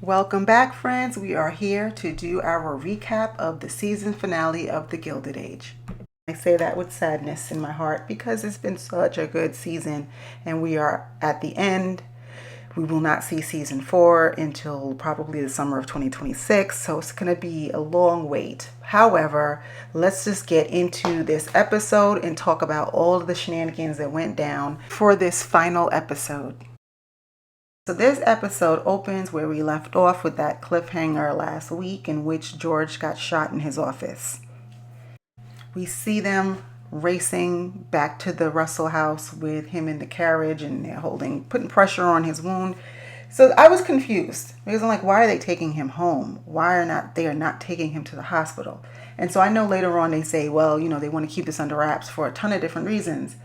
Welcome back, friends. We are here to do our recap of the season finale of the Gilded Age. I say that with sadness in my heart because it's been such a good season and we are at the end. We will not see season 4 until probably the summer of 2026, so it's going to be a long wait. However, let's just get into this episode and talk about all of the shenanigans that went down for this final episode. So this episode opens where we left off with that cliffhanger last week in which George got shot in his office. We see them racing back to the Russell house with him in the carriage and they're putting pressure on his wound. So I was confused because I'm like, why are they taking him home? Why are they not taking him to the hospital? And so I know later on they say, well, they want to keep this under wraps for a ton of different reasons.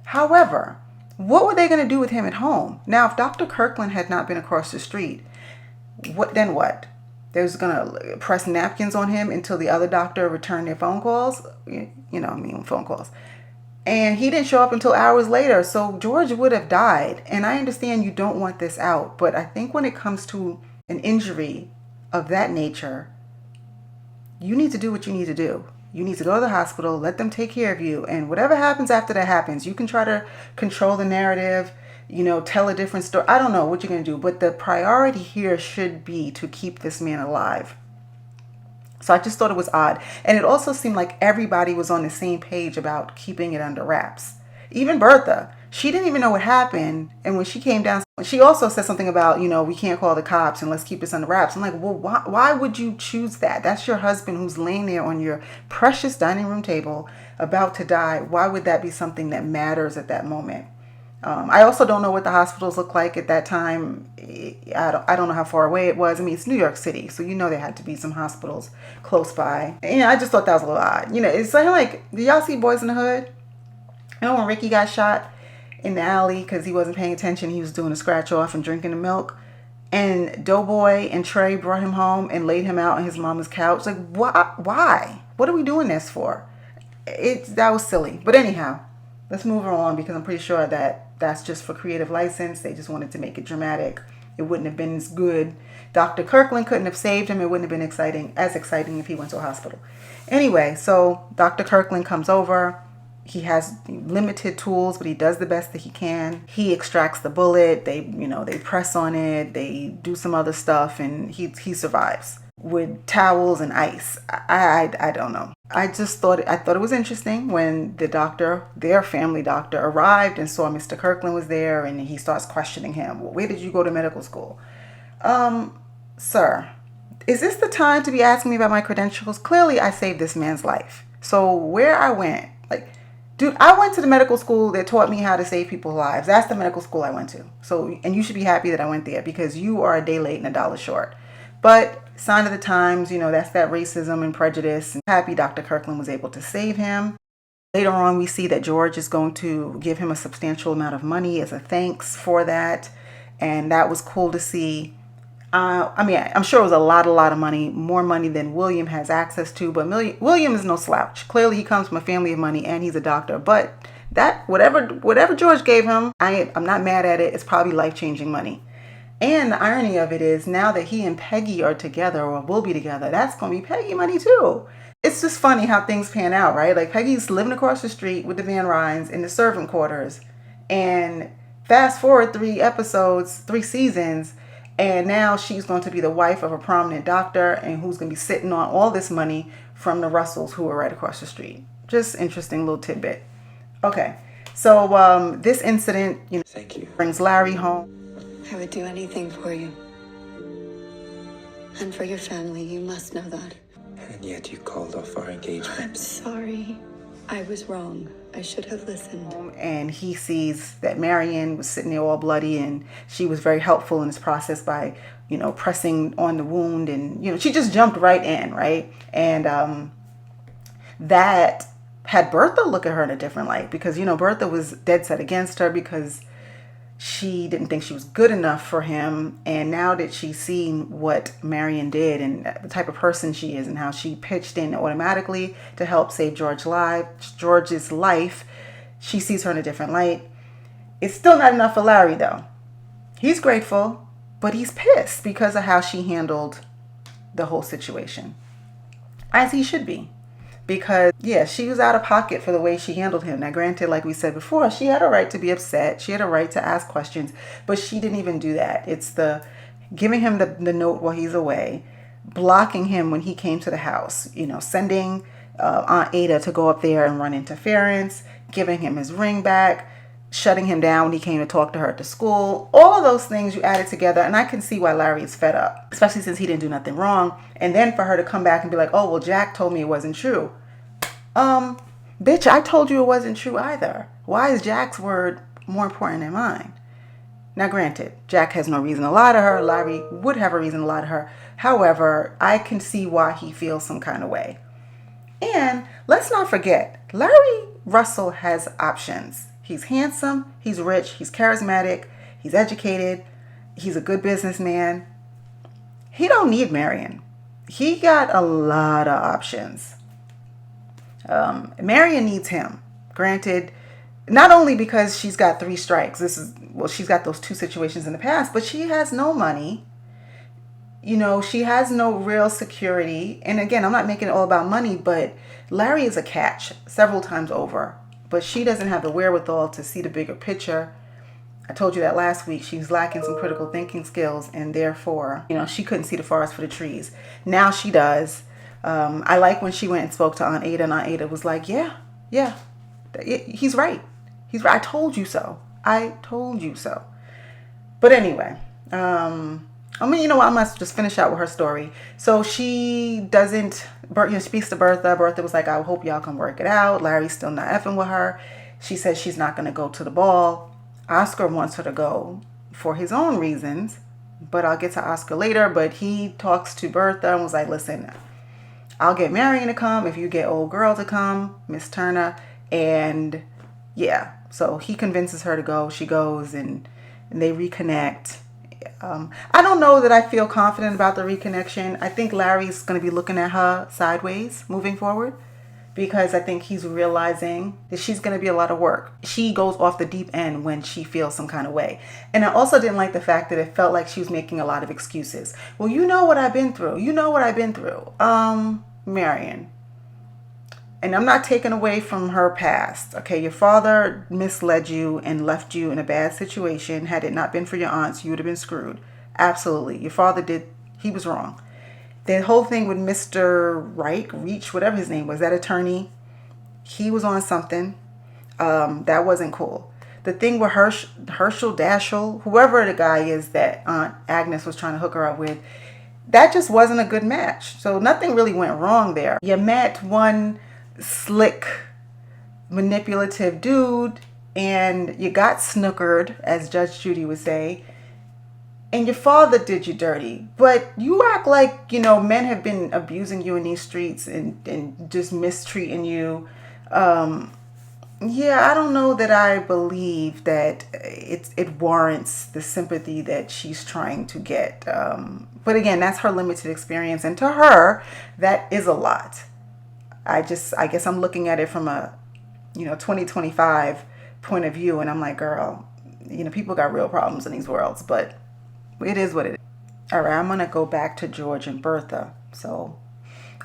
However, what were they going to do with him at home? Now, if Dr. Kirkland had not been across the street, what? They was going to press napkins on him until the other doctor returned their phone calls. Phone calls. And he didn't show up until hours later. So George would have died. And I understand you don't want this out. But I think when it comes to an injury of that nature, you need to do what you need to do. You need to go to the hospital, let them take care of you. And whatever happens after that happens. You can try to control the narrative, tell a different story. I don't know what you're going to do. But the priority here should be to keep this man alive. So I just thought it was odd. And it also seemed like everybody was on the same page about keeping it under wraps. Even Bertha, she didn't even know what happened. And when she came down, she also said something about, we can't call the cops and let's keep this under wraps. I'm like, well, why would you choose that? That's your husband who's laying there on your precious dining room table about to die. Why would that be something that matters at that moment? I also don't know what the hospitals look like at that time. I don't know how far away it was. I mean, it's New York City, so there had to be some hospitals close by. And I just thought that was a little odd. It's like, did y'all see Boys in the Hood? When Ricky got shot in the alley because he wasn't paying attention, he was doing a scratch off and drinking the milk. And Doughboy and Trey brought him home and laid him out on his mama's couch. Like, why? What are we doing this for? That was silly. But anyhow, let's move on because I'm pretty sure that's just for creative license. They just wanted to make it dramatic. It wouldn't have been as good. Dr. Kirkland couldn't have saved him. It wouldn't have been as exciting if he went to a hospital. Anyway, so Dr. Kirkland comes over. He has limited tools, but he does the best that he can. He extracts the bullet. They press on it. They do some other stuff, and he survives with towels and ice. I don't know. I thought it was interesting when their family doctor arrived and saw Mr. Kirkland was there, and he starts questioning him. Well, where did you go to medical school? Sir, is this the time to be asking me about my credentials? Clearly, I saved this man's life. So where I went, dude, I went to the medical school that taught me how to save people's lives. That's the medical school I went to. So, and you should be happy that I went there because you are a day late and a dollar short. But sign of the times, that's that racism and prejudice. And happy Dr. Kirkland was able to save him. Later on, we see that George is going to give him a substantial amount of money as a thanks for that. And that was cool to see. I'm sure it was a lot of money, more money than William has access to. But William is no slouch. Clearly, he comes from a family of money and he's a doctor. But that whatever George gave him, I'm not mad at it. It's probably life-changing money. And the irony of it is now that he and Peggy are together or will be together, that's going to be Peggy money too. It's just funny how things pan out, right? Like Peggy's living across the street with the Van Ryns in the servant quarters. And fast forward 3 seasons, and now she's going to be the wife of a prominent doctor and who's going to be sitting on all this money from the Russells who are right across the street. Just interesting little tidbit. Okay, so this incident, Thank you. brings Larry home. I would do anything for you. And for your family, you must know that. And yet you called off our engagement. I'm sorry. I was wrong. I should have listened. And he sees that Marian was sitting there all bloody and she was very helpful in this process by, pressing on the wound. And, she just jumped right in, right? And that had Bertha look at her in a different light because, Bertha was dead set against her because she didn't think she was good enough for him. And now that she's seen what Marian did and the type of person she is and how she pitched in automatically to help save George's life, she sees her in a different light. It's still not enough for Larry, though. He's grateful, but he's pissed because of how she handled the whole situation. As he should be. Because, yeah, she was out of pocket for the way she handled him. Now, granted, like we said before, she had a right to be upset. She had a right to ask questions, but she didn't even do that. It's the giving him the note while he's away, blocking him when he came to the house, sending Aunt Ada to go up there and run interference, giving him his ring back, shutting him down when he came to talk to her at the school. All of those things you added together, and I can see why Larry is fed up, especially since he didn't do nothing wrong. And then for her to come back and be like, oh, well, Jack told me it wasn't true. Bitch, I told you it wasn't true either. Why is Jack's word more important than mine? Now, granted, Jack has no reason to lie to her. Larry would have a reason to lie to her. However, I can see why he feels some kind of way. And let's not forget, Larry Russell has options. He's handsome, he's rich, he's charismatic, he's educated, he's a good businessman. He don't need Marian. He got a lot of options. Marian needs him. Granted, not only because she's got 3 strikes. She's got those 2 situations in the past, but she has no money. She has no real security. And again, I'm not making it all about money, but Larry is a catch several times over. But she doesn't have the wherewithal to see the bigger picture. I told you that last week. She's lacking some critical thinking skills, and therefore, she couldn't see the forest for the trees. Now she does. I like when she went and spoke to Aunt Ada, and Aunt Ada was like, yeah, he's right. He's right. I told you so. I told you so. But anyway, you know what? I must just finish out with her story. So she speaks to Bertha. Bertha was like, I hope y'all can work it out. Larry's still not effing with her. She says she's not going to go to the ball. Oscar wants her to go for his own reasons, but I'll get to Oscar later. But he talks to Bertha and was like, listen, I'll get Marian to come if you get old girl to come, Miss Turner. And yeah, so he convinces her to go. She goes and they reconnect. I don't know that I feel confident about the reconnection. I think Larry's going to be looking at her sideways moving forward, because I think he's realizing that she's going to be a lot of work. She goes off the deep end when she feels some kind of way. And I also didn't like the fact that it felt like she was making a lot of excuses. Well, you know what I've been through. Marian. And I'm not taking away from her past. Okay, your father misled you and left you in a bad situation. Had it not been for your aunts, you would have been screwed. Absolutely. Your father he was wrong. The whole thing with Mr. Reach, whatever his name was, that attorney, he was on something. That wasn't cool. The thing with Herschel Dashel, whoever the guy is that Aunt Agnes was trying to hook her up with, that just wasn't a good match. So nothing really went wrong there. You met one slick, manipulative dude, and you got snookered, as Judge Judy would say, and your father did you dirty. But you act like, men have been abusing you in these streets and just mistreating you. I don't know that I believe that it warrants the sympathy that she's trying to get. But again, that's her limited experience, and to her, that is a lot. I guess I'm looking at it from a, 2025 point of view, and I'm like, girl, people got real problems in these worlds, but it is what it is. All right, I'm going to go back to George and Bertha. So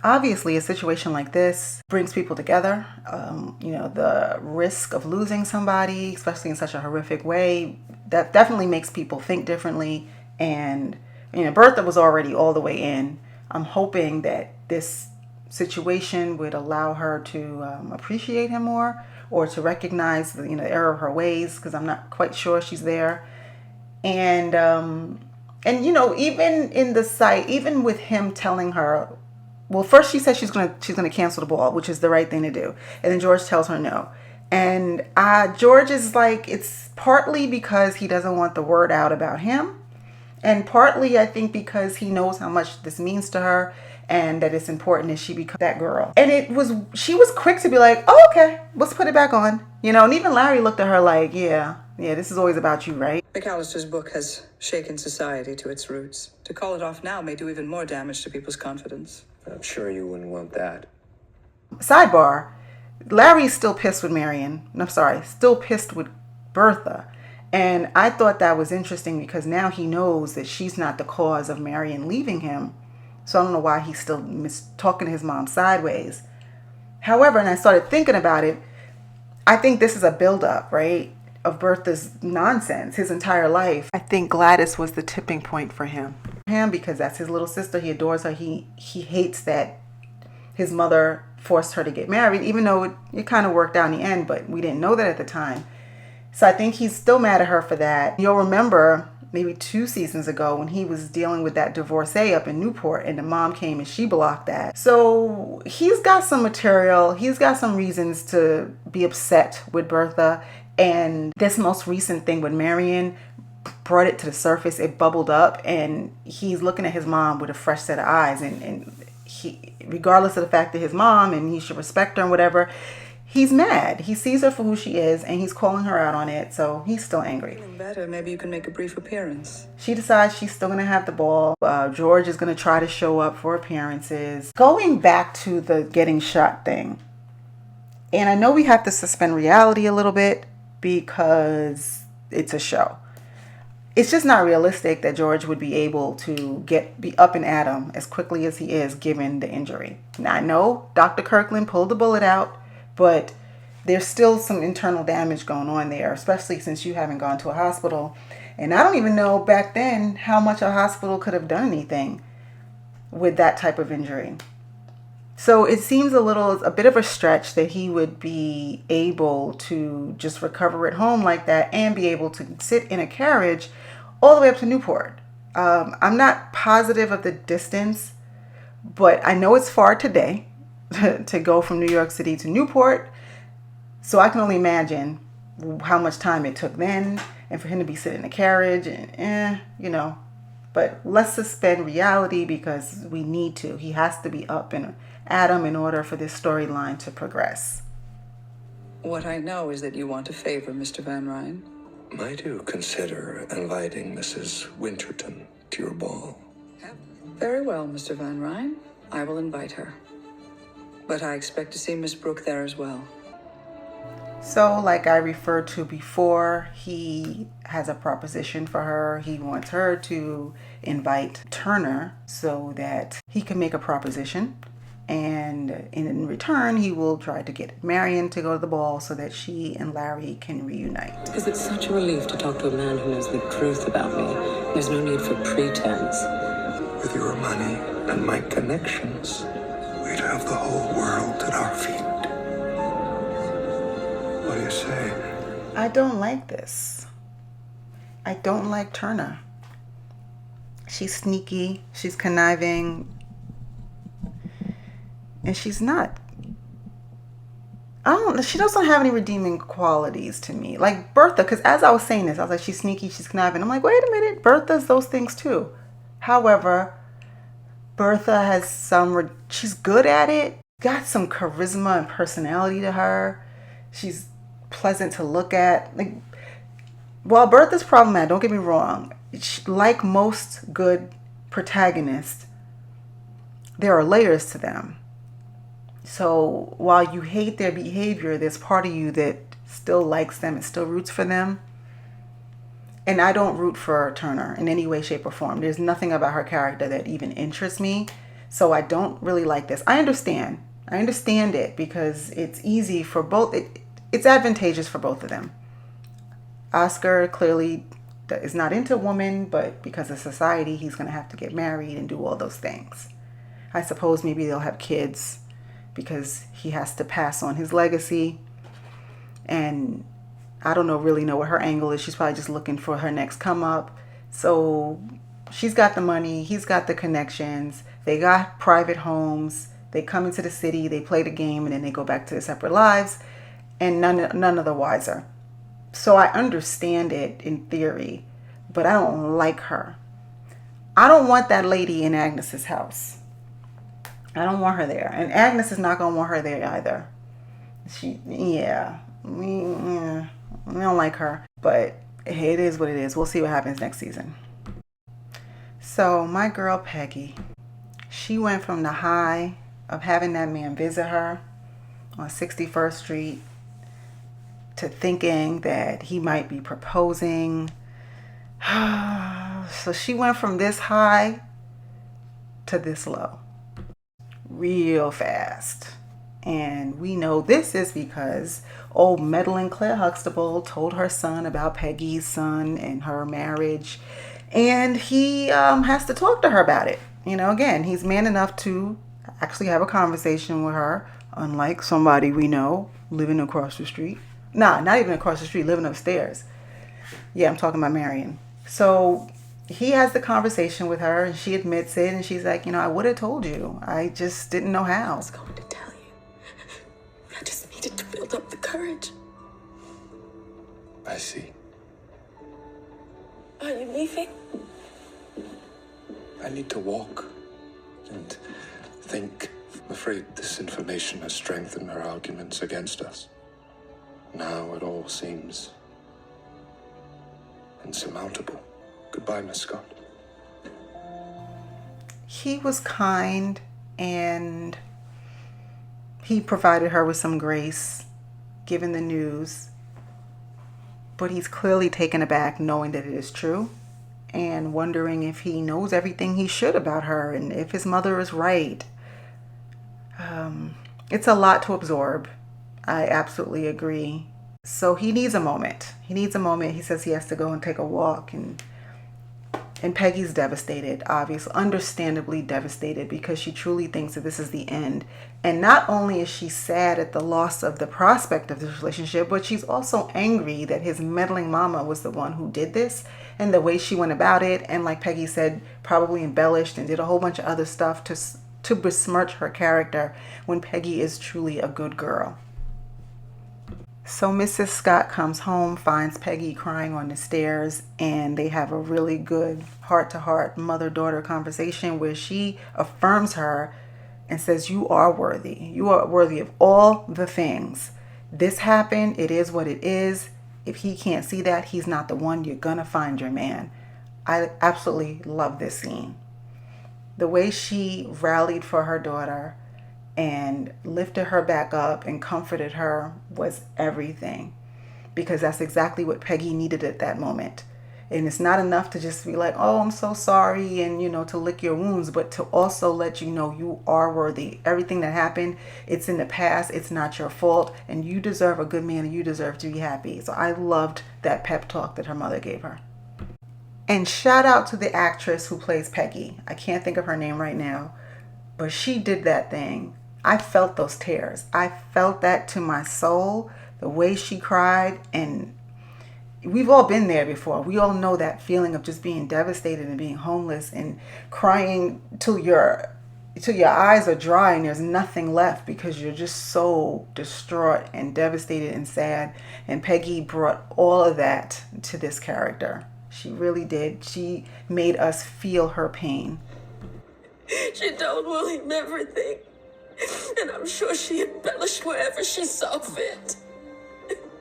obviously a situation like this brings people together. The risk of losing somebody, especially in such a horrific way, that definitely makes people think differently. And, Bertha was already all the way in. I'm hoping that this situation would allow her to appreciate him more, or to recognize the error of her ways, because I'm not quite sure she's there. And even in the site, even with him telling her, well, first she says she's gonna cancel the ball, which is the right thing to do, and then George tells her no. And George is like, it's partly because he doesn't want the word out about him, and partly I think because he knows how much this means to her, and that it's important that she become that girl. And she was quick to be like, oh, okay, let's put it back on. And even Larry looked at her like, yeah, this is always about you, right? McAllister's book has shaken society to its roots. To call it off now may do even more damage to people's confidence. I'm sure you wouldn't want that. Sidebar, Larry's still pissed with Marian. I'm sorry, still pissed with Bertha. And I thought that was interesting because now he knows that she's not the cause of Marian leaving him. So I don't know why he's still talking to his mom sideways. However, and I started thinking about it, I think this is a buildup, right, of Bertha's nonsense his entire life. I think Gladys was the tipping point for him. Because that's his little sister. He adores her. He hates that his mother forced her to get married, even though it kind of worked out in the end, but we didn't know that at the time. So I think he's still mad at her for that. You'll remember maybe 2 seasons ago when he was dealing with that divorcee up in Newport and the mom came and she blocked that. So he's got some material. He's got some reasons to be upset with Bertha. And this most recent thing with Marian brought it to the surface. It bubbled up and he's looking at his mom with a fresh set of eyes. And he, regardless of the fact that his mom and he should respect her and whatever, he's mad. He sees her for who she is and he's calling her out on it. So he's still angry. Feeling better, maybe you can make a brief appearance. She decides she's still going to have the ball. George is going to try to show up for appearances. Going back to the getting shot thing. And I know we have to suspend reality a little bit because it's a show. It's just not realistic that George would be able to be up and at him as quickly as he is given the injury. Now I know Dr. Kirkland pulled the bullet out, but there's still some internal damage going on there, especially since you haven't gone to a hospital. And I don't even know back then how much a hospital could have done anything with that type of injury. So it seems a bit of a stretch that he would be able to just recover at home like that and be able to sit in a carriage all the way up to Newport. I'm not positive of the distance, but I know it's far today to go from New York City to Newport. So I can only imagine how much time it took then and for him to be sitting in a carriage and, but let's suspend reality because we need to. He has to be up and at him in order for this storyline to progress. What I know is that you want to favor Mr. Van Ryn. Might you consider inviting Mrs. Winterton to your ball? Very well, Mr. Van Ryn. I will invite her. But I expect to see Miss Brooke there as well. So, like I referred to before, he has a proposition for her. He wants her to invite Turner so that he can make a proposition. And in return, he will try to get Marian to go to the ball so that she and Larry can reunite. Because it's such a relief to talk to a man who knows the truth about me. There's no need for pretense. With your money and my connections, we'd have the whole world at our feet. What do you say? I don't like this. I don't like Turner. She's sneaky. She's conniving. And she's not. She doesn't have any redeeming qualities to me. Like Bertha, because as I was saying this, I was like, she's sneaky, she's conniving. I'm like, wait a minute, Bertha's those things too. However, Bertha has she's good at it. Got some charisma and personality to her. She's pleasant to look at. Like, while Bertha's problematic, don't get me wrong, like most good protagonists, there are layers to them. So while you hate their behavior, there's part of you that still likes them and still roots for them. And I don't root for Turner in any way, shape, or form. There's nothing about her character that even interests me. So I don't really like this. I understand it because it's easy for both. It's advantageous for both of them. Oscar clearly is not into women, but because of society, he's going to have to get married and do all those things. I suppose maybe they'll have kids because he has to pass on his legacy. And I don't really know what her angle is. She's probably just looking for her next come up. So she's got the money. He's got the connections. They got private homes. They come into the city. They play the game and then they go back to their separate lives. And none of the wiser. So I understand it in theory, but I don't like her. I don't want that lady in Agnes's house. I don't want her there. And Agnes is not going to want her there either. We don't like her. But it is what it is. We'll see what happens next season. So my girl Peggy, she went from the high of having that man visit her on 61st Street to thinking that he might be proposing. So she went from this high to this low real fast. And we know this is because old meddling Claire Huxtable told her son about Peggy's son and her marriage. And he has to talk to her about it. You know, again, he's man enough to actually have a conversation with her, unlike somebody we know living across the street. Nah, not even across the street, living upstairs. Yeah, I'm talking about Marian. So he has the conversation with her and she admits it. And she's like, you know, I would have told you. I just didn't know how. I was going to tell you. I just needed to build up the courage. I see. Are you leaving? I need to walk and think. I'm afraid this information has strengthened her arguments against us. Now it all seems insurmountable. Goodbye, Miss Scott. He was kind and he provided her with some grace, given the news. But he's clearly taken aback knowing that it is true and wondering if he knows everything he should about her and if his mother is right. It's a lot to absorb. I absolutely agree. So he needs a moment. He says he has to go and take a walk, and Peggy's devastated, obviously, understandably devastated, because she truly thinks that this is the end. And not only is she sad at the loss of the prospect of this relationship, but she's also angry that his meddling mama was the one who did this, and the way she went about it, and like Peggy said, probably embellished and did a whole bunch of other stuff to besmirch her character when Peggy is truly a good girl. So Mrs. Scott comes home, finds Peggy crying on the stairs, and they have a really good heart-to-heart mother-daughter conversation where she affirms her and says, you are worthy. You are worthy of all the things. This happened. It is what it is. If he can't see that, he's not the one. You're gonna find your man. I absolutely love this scene. The way she rallied for her daughter and lifted her back up and comforted her was everything, because that's exactly what Peggy needed at that moment. And it's not enough to just be like, oh, I'm so sorry, and, you know, to lick your wounds, but to also let you know you are worthy. Everything that happened, it's in the past. It's not your fault, and you deserve a good man, and you deserve to be happy. So I loved that pep talk that her mother gave her. And shout out to the actress who plays Peggy. I can't think of her name right now, but she did that thing. I felt those tears. I felt that to my soul, the way she cried. And we've all been there before. We all know that feeling of just being devastated and being homeless and crying till your eyes are dry and there's nothing left because you're just so distraught and devastated and sad. And Peggy brought all of that to this character. She really did. She made us feel her pain. She told William everything. And I'm sure she embellished wherever she saw fit.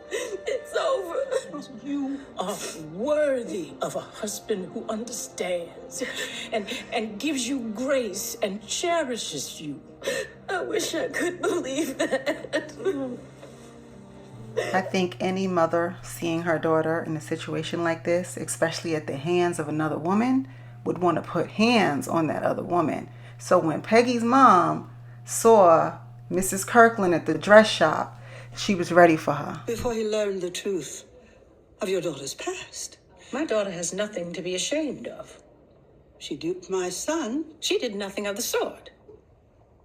It's over. You are worthy of a husband who understands and gives you grace and cherishes you. I wish I could believe that. I think any mother seeing her daughter in a situation like this, especially at the hands of another woman, would want to put hands on that other woman. So when Peggy's mom saw Mrs. Kirkland at the dress shop, she was ready for her. Before he learned the truth of your daughter's past. My daughter has nothing to be ashamed of. She duped my son. She did nothing of the sort.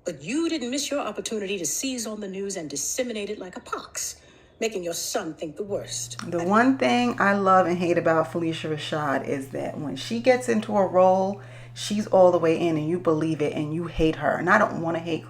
But you didn't miss your opportunity to seize on the news and disseminate it like a pox, making your son think the worst. The one thing I love and hate about Felicia Rashad is that when she gets into a role, she's all the way in and you believe it and you hate her. And I don't want to hate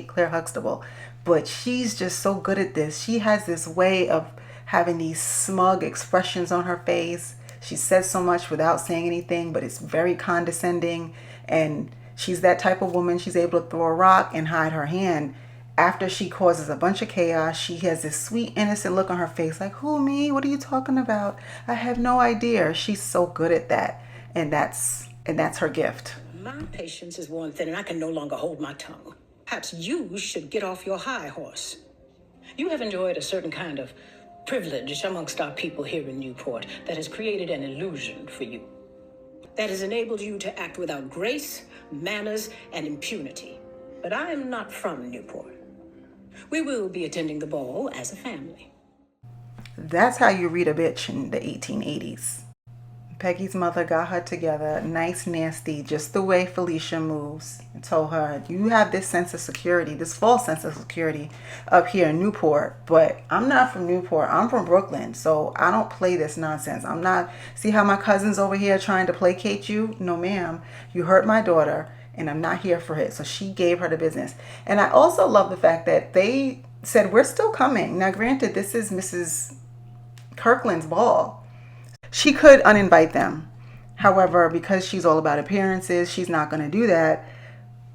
Claire Huxtable, but she's just so good at this. She has this way of having these smug expressions on her face. She says so much without saying anything, but it's very condescending. And she's that type of woman. She's able to throw a rock and hide her hand. After she causes a bunch of chaos, she has this sweet, innocent look on her face like, who, me? What are you talking about? I have no idea. She's so good at that. And that's her gift. My patience is worn thin and I can no longer hold my tongue. Perhaps you should get off your high horse. You have enjoyed a certain kind of privilege amongst our people here in Newport that has created an illusion for you. That has enabled you to act without grace, manners, and impunity. But I am not from Newport. We will be attending the ball as a family. That's how you read a bitch in the 1880s. Peggy's mother got her together, nice, nasty, just the way Felicia moves, and told her, you have this sense of security, this false sense of security up here in Newport, but I'm not from Newport, I'm from Brooklyn, so I don't play this nonsense. I'm not, see how my cousin's over here trying to placate you? No, ma'am, you hurt my daughter, and I'm not here for it. So she gave her the business. And I also love the fact that they said, we're still coming. Now, granted, this is Mrs. Kirkland's ball. She could uninvite them. However, because she's all about appearances, she's not going to do that.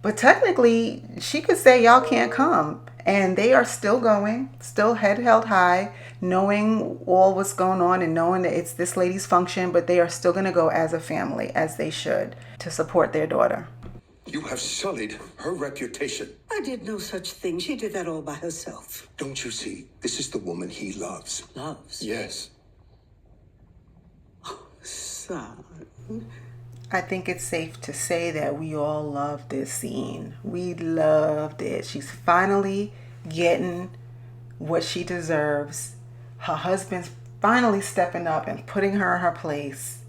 But technically, she could say, y'all can't come. And they are still going, still head held high, knowing all what's going on and knowing that it's this lady's function, but they are still going to go as a family, as they should, to support their daughter. You have sullied her reputation. I did no such thing. She did that all by herself. Don't you see? This is the woman he loves. Loves? Yes. Son. I think it's safe to say that we all loved this scene. We loved it. She's finally getting what she deserves. Her husband's finally stepping up and putting her in her place.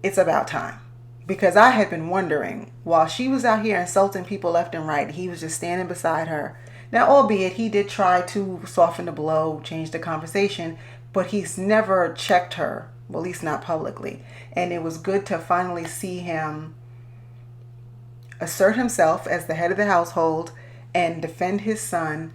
It's about time. Because I had been wondering, while she was out here insulting people left and right, he was just standing beside her. Now, albeit he did try to soften the blow, change the conversation, but he's never checked her. Well, at least not publicly. And it was good to finally see him assert himself as the head of the household and defend his son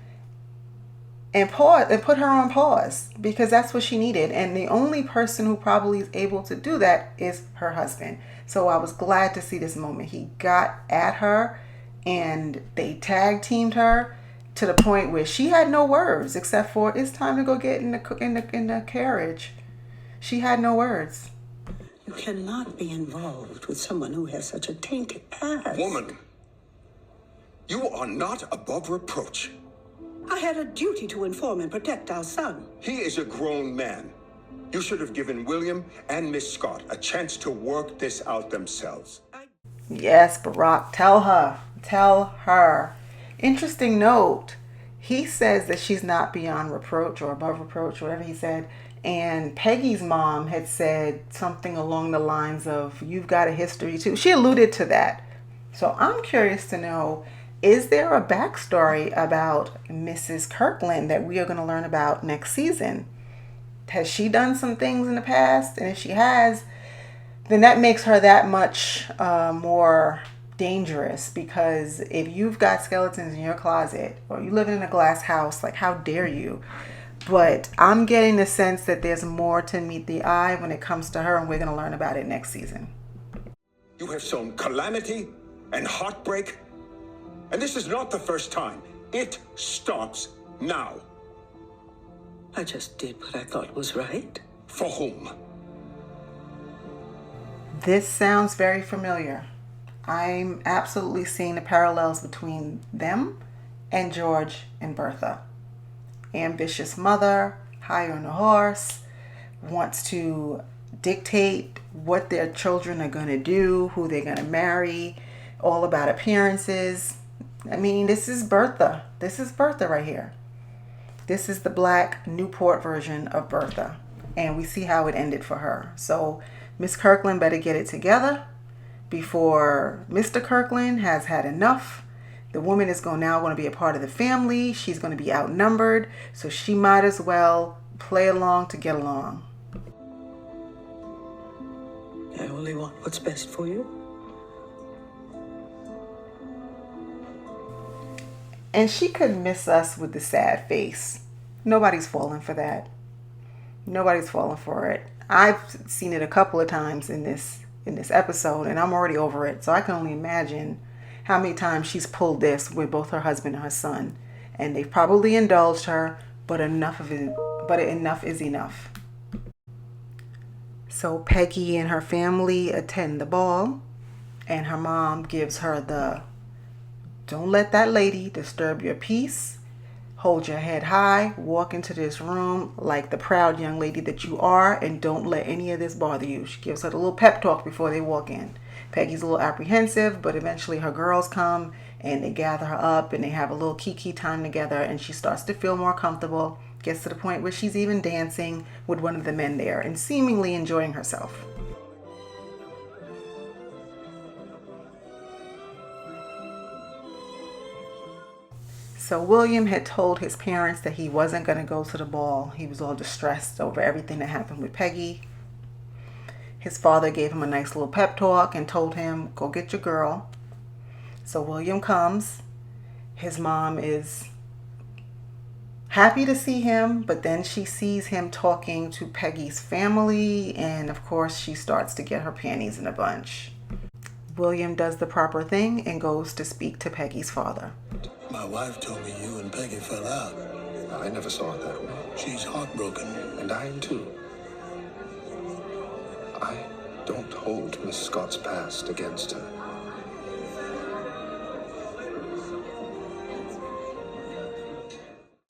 and pause and put her on pause, because that's what she needed. And the only person who probably is able to do that is her husband. So I was glad to see this moment. He got at her and they tag teamed her to the point where she had no words except for, it's time to go get in the carriage. She had no words. You cannot be involved with someone who has such a tainted past. Woman, you are not above reproach. I had a duty to inform and protect our son. He is a grown man. You should have given William and Miss Scott a chance to work this out themselves. Yes, Barack, tell her. Interesting note. He says that she's not beyond reproach or above reproach, whatever he said. And Peggy's mom had said something along the lines of, you've got a history too. She alluded to that. So I'm curious to know, is there a backstory about Mrs. Kirkland that we are going to learn about next season? Has she done some things in the past? And if she has, then that makes her that much more dangerous, because if you've got skeletons in your closet or you live in a glass house, like, how dare you? But I'm getting the sense that there's more to meet the eye when it comes to her, and we're going to learn about it next season. You have sown calamity and heartbreak, and this is not the first time. It stops now. I just did what I thought was right. For whom? This sounds very familiar. I'm absolutely seeing the parallels between them and George and Bertha. Ambitious mother, high on a horse, wants to dictate what their children are going to do, who they're going to marry, all about appearances. I mean, this is Bertha. This is Bertha right here. This is the black Newport version of Bertha. And we see how it ended for her. So Miss Kirkland better get it together before Mr. Kirkland has had enough. The woman is now going to be a part of the family. She's going to be outnumbered. So she might as well play along to get along. I only want what's best for you. And she could miss us with the sad face. Nobody's falling for that. Nobody's falling for it. I've seen it a couple of times in this episode, and I'm already over it. So I can only imagine how many times she's pulled this with both her husband and her son. And they've probably indulged her, but enough is enough. So Peggy and her family attend the ball, and her mom gives her the, don't let that lady disturb your peace. Hold your head high, walk into this room like the proud young lady that you are, and don't let any of this bother you. She gives her a little pep talk before they walk in. Peggy's a little apprehensive, but eventually her girls come and they gather her up and they have a little kiki time together, and she starts to feel more comfortable, gets to the point where she's even dancing with one of the men there and seemingly enjoying herself. So William had told his parents that he wasn't going to go to the ball. He was all distressed over everything that happened with Peggy. His father gave him a nice little pep talk and told him, go get your girl. So William comes. His mom is happy to see him, but then she sees him talking to Peggy's family, and of course she starts to get her panties in a bunch. William does the proper thing and goes to speak to Peggy's father. My wife told me you and Peggy fell out. I never saw it that way. She's heartbroken. And I am too. I don't hold Miss Scott's past against her.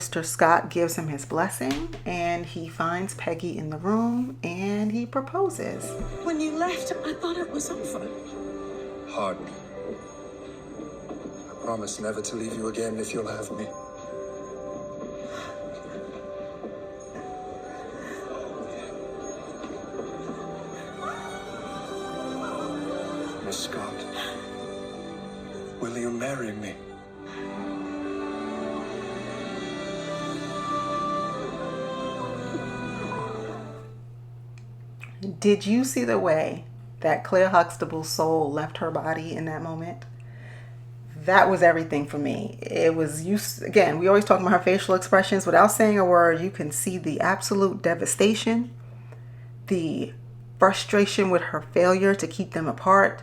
Mr. Scott gives him his blessing, and he finds Peggy in the room, and he proposes. When you left, I thought it was over. Hardly. I promise never to leave you again if you'll have me. Miss Scott, will you marry me? Did you see the way that Claire Huxtable's soul left her body in that moment? That was everything for me. It was, again, we always talk about her facial expressions. Without saying a word, you can see the absolute devastation, the frustration with her failure to keep them apart,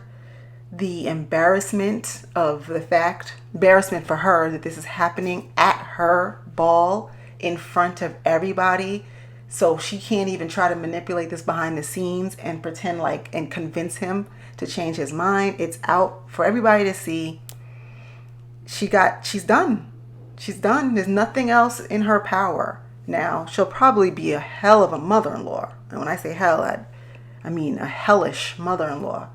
the embarrassment of the fact, embarrassment for her that this is happening at her ball in front of everybody. So she can't even try to manipulate this behind the scenes and pretend like and convince him to change his mind. It's out for everybody to see. She's done. She's done. There's nothing else in her power. Now, she'll probably be a hell of a mother-in-law. And when I say hell, I mean a hellish mother-in-law.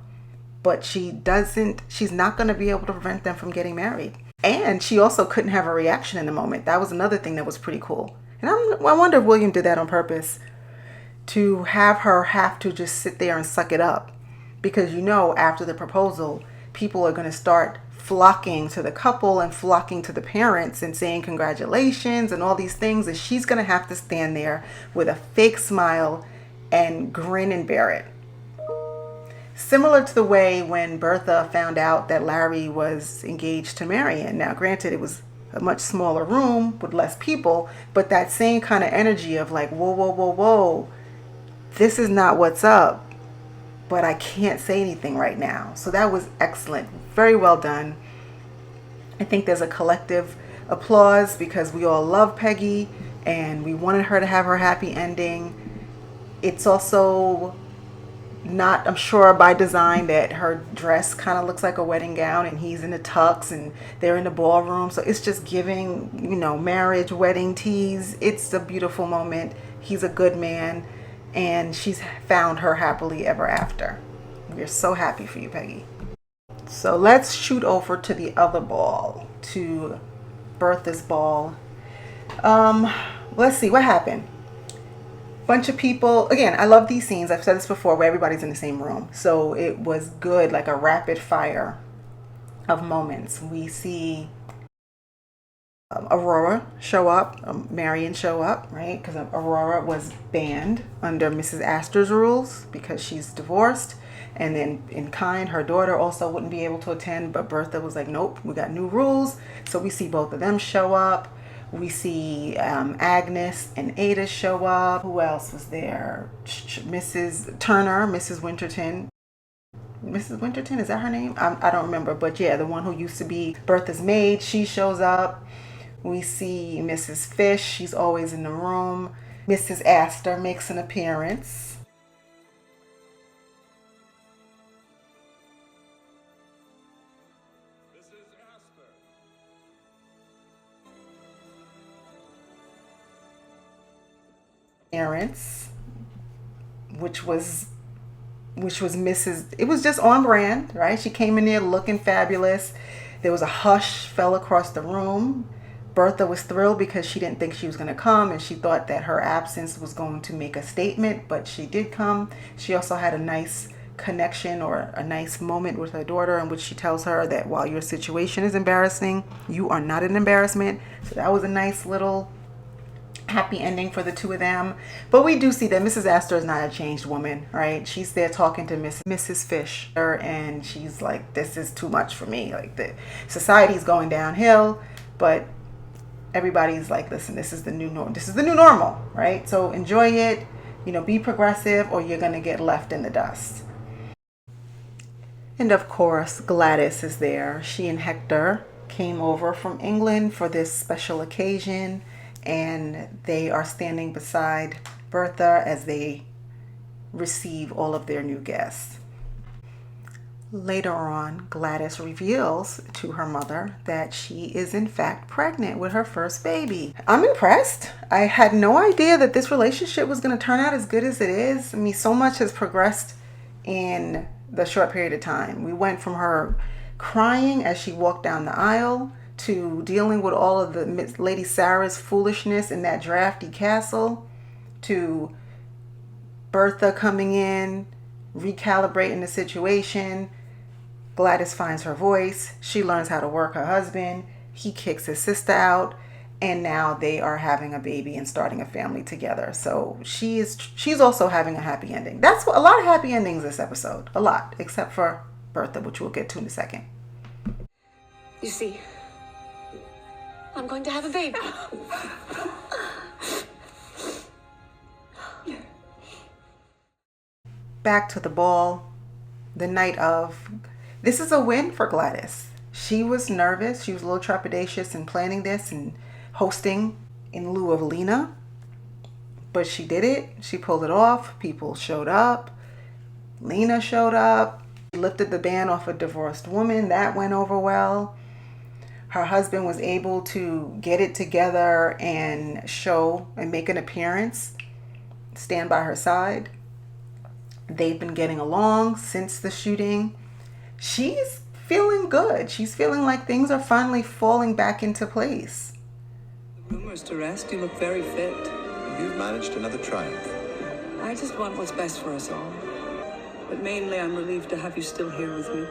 But she's not going to be able to prevent them from getting married. And she also couldn't have a reaction in the moment. That was another thing that was pretty cool. And I wonder if William did that on purpose, to have her have to just sit there and suck it up. Because after the proposal, people are going to start flocking to the couple and flocking to the parents and saying congratulations and all these things. And she's going to have to stand there with a fake smile and grin and bear it. Similar to the way when Bertha found out that Larry was engaged to Marian. Now, granted, it was a much smaller room with less people, but that same kind of energy of like, whoa, whoa, whoa, whoa, this is not what's up, but I can't say anything right now. So that was excellent. Very well done. I think there's a collective applause because we all love Peggy and we wanted her to have her happy ending. It's also not, I'm sure, by design that her dress kind of looks like a wedding gown and he's in the tux and they're in the ballroom. So it's just giving, marriage, wedding tease. It's a beautiful moment. He's a good man and she's found her happily ever after. We're so happy for you, Peggy. So let's shoot over to the other ball, to Bertha's ball. Let's see what happened. Bunch of people. Again, I love these scenes. I've said this before, where everybody's in the same room. So it was good, like a rapid fire of moments. We see Aurora show up, Marian show up, right? Because Aurora was banned under Mrs. Astor's rules because she's divorced. And then in kind, her daughter also wouldn't be able to attend, but Bertha was like, nope, we got new rules. So we see both of them show up. We see Agnes and Ada show up. Who else was there? Mrs. Turner, Mrs. Winterton. Mrs. Winterton, is that her name? I don't remember, but yeah, the one who used to be Bertha's maid, she shows up. We see Mrs. Fish, she's always in the room. Mrs. Astor makes an appearance. Parents, which was Mrs. It was just on brand, right? She came in there looking fabulous. There was a hush fell across the room. Bertha was thrilled because she didn't think she was going to come, and she thought that her absence was going to make a statement, but she did come. She also had a nice connection or a nice moment with her daughter in which she tells her that while your situation is embarrassing, you are not an embarrassment. So that was a nice little happy ending for the two of them. But we do see that Mrs. Astor is not a changed woman, right? She's there talking to Mrs. Fish, and she's like, this is too much for me. Like, the society's going downhill, but everybody's like, listen, this is the new norm. This is the new normal, right? So enjoy it, be progressive, or you're going to get left in the dust. And of course, Gladys is there. She and Hector came over from England for this special occasion, and they are standing beside Bertha as they receive all of their new guests. Later on, Gladys reveals to her mother that she is in fact pregnant with her first baby. I'm impressed. I had no idea that this relationship was going to turn out as good as it is. I mean, so much has progressed in the short period of time. We went from her crying as she walked down the aisle to dealing with all of the Lady Sarah's foolishness in that drafty castle, to Bertha coming in, recalibrating the situation. Gladys finds her voice. She learns how to work her husband. He kicks his sister out, and now they are having a baby and starting a family together. So she's also having a happy ending. That's a lot of happy endings this episode. A lot, except for Bertha, which we'll get to in a second. You see, I'm going to have a baby. Back to the ball, the night of. This is a win for Gladys. She was nervous. She was a little trepidatious in planning this and hosting in lieu of Lena. But she did it. She pulled it off. People showed up. Lena showed up. She lifted the ban off a divorced woman. That went over well. Her husband was able to get it together and show and make an appearance, stand by her side. They've been getting along since the shooting. She's feeling good. She's feeling like things are finally falling back into place. The rumors to rest, you look very fit. You've managed another triumph. I just want what's best for us all. But mainly I'm relieved to have you still here with me.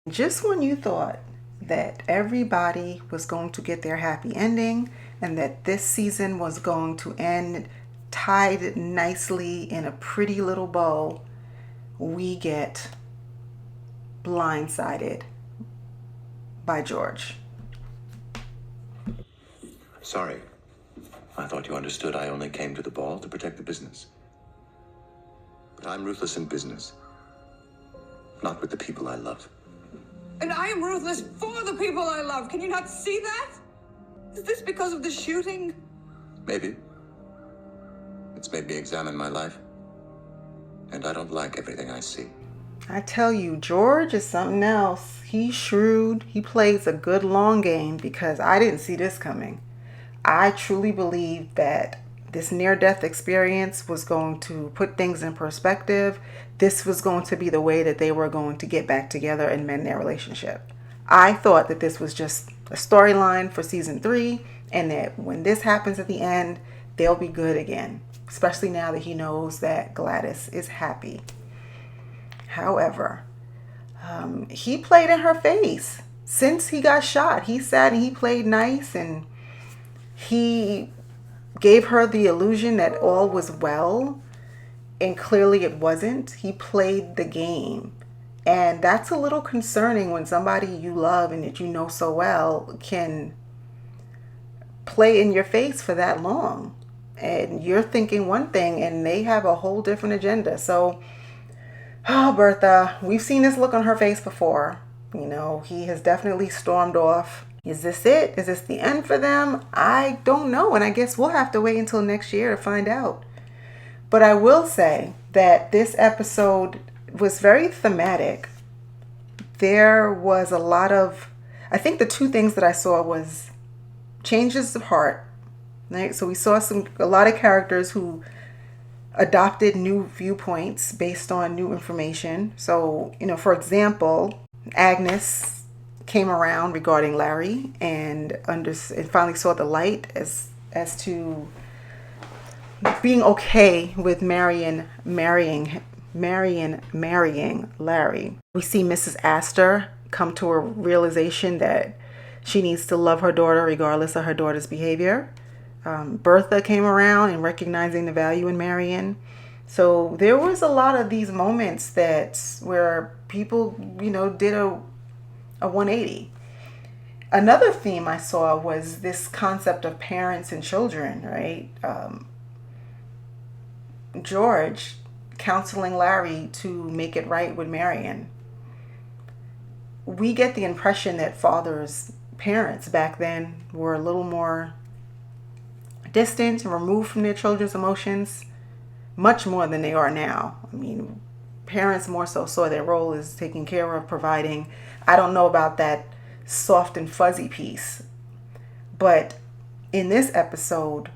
Just when you thought that everybody was going to get their happy ending and that this season was going to end tied nicely in a pretty little bow, we get blindsided by George. Sorry. I thought you understood I only came to the ball to protect the business. But I'm ruthless in business, not with the people I love. And I am ruthless for the people I love. Can you not see that? Is this because of the shooting? Maybe. It's made me examine my life. And I don't like everything I see. I tell you, George is something else. He's shrewd. He plays a good long game because I didn't see this coming. I truly believe that this near-death experience was going to put things in perspective. This was going to be the way that they were going to get back together and mend their relationship. I thought that this was just a storyline for season 3, and that when this happens at the end, they'll be good again, especially now that he knows that Gladys is happy. However, he played in her face. Since he got shot, he sat and he played nice, and he gave her the illusion that all was well, and clearly it wasn't. He played the game. And that's a little concerning when somebody you love and that you know so well can play in your face for that long. And you're thinking one thing and they have a whole different agenda. So, Bertha, we've seen this look on her face before. He has definitely stormed off. Is this it? Is this the end for them? I don't know. And I guess we'll have to wait until next year to find out. But I will say that this episode was very thematic. there was a lot of, I think the two things that I saw was changes of heart, right? So we saw a lot of characters who adopted new viewpoints based on new information. So, for example, Agnes came around regarding Larry and finally saw the light as to being okay with Marian marrying Larry. We see Mrs.Astor come to a realization that she needs to love her daughter regardless of her daughter's behavior. Bertha came around and recognizing the value in Marian. So there was a lot of these moments where people, did a 180. Another theme I saw was this concept of parents and children, right? George counseling Larry to make it right with Marian. We get the impression that parents back then were a little more distant and removed from their children's emotions, much more than they are now. I mean, parents more so saw their role as taking care of, providing. I don't know about that soft and fuzzy piece, but in this episode,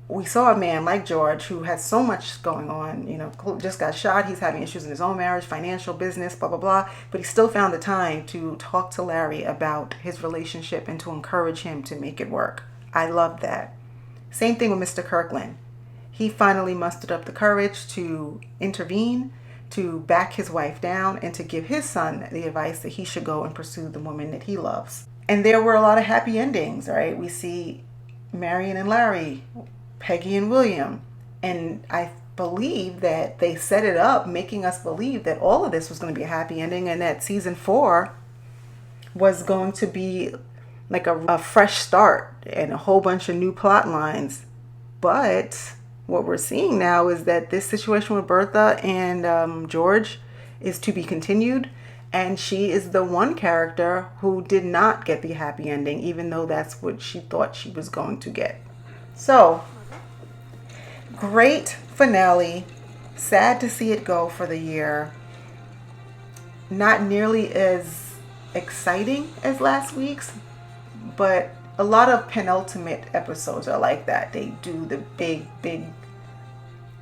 we saw a man like George who has so much going on, just got shot. He's having issues in his own marriage, financial, business, blah, blah, blah. But he still found the time to talk to Larry about his relationship and to encourage him to make it work. I love that. Same thing with Mr. Kirkland. He finally mustered up the courage to intervene, to back his wife down, and to give his son the advice that he should go and pursue the woman that he loves. And there were a lot of happy endings, right? We see Marian and Larry, Peggy and William. And I believe that they set it up, making us believe that all of this was going to be a happy ending and that season 4 was going to be like a fresh start and a whole bunch of new plot lines. But what we're seeing now is that this situation with Bertha and George is to be continued. And she is the one character who did not get the happy ending, even though that's what she thought she was going to get. So, great finale. Sad to see it go for the year. Not nearly as exciting as last week's, but a lot of penultimate episodes are like that. They do the big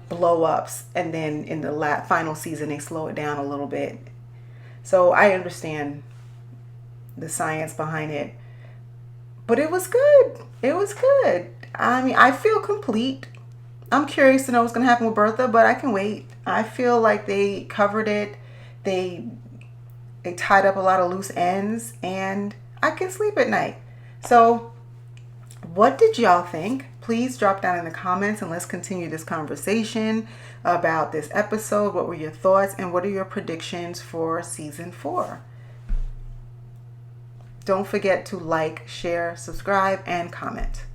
blow ups, and then in the final season they slow it down a little bit. So I understand the science behind it, but it was good. It was good. I mean, I feel complete. I'm curious to know what's going to happen with Bertha, but I can wait. I feel like they covered it. They tied up a lot of loose ends, and I can sleep at night. So what did y'all think? Please drop down in the comments and let's continue this conversation about this episode. What were your thoughts and what are your predictions for season 4? Don't forget to like, share, subscribe, and comment.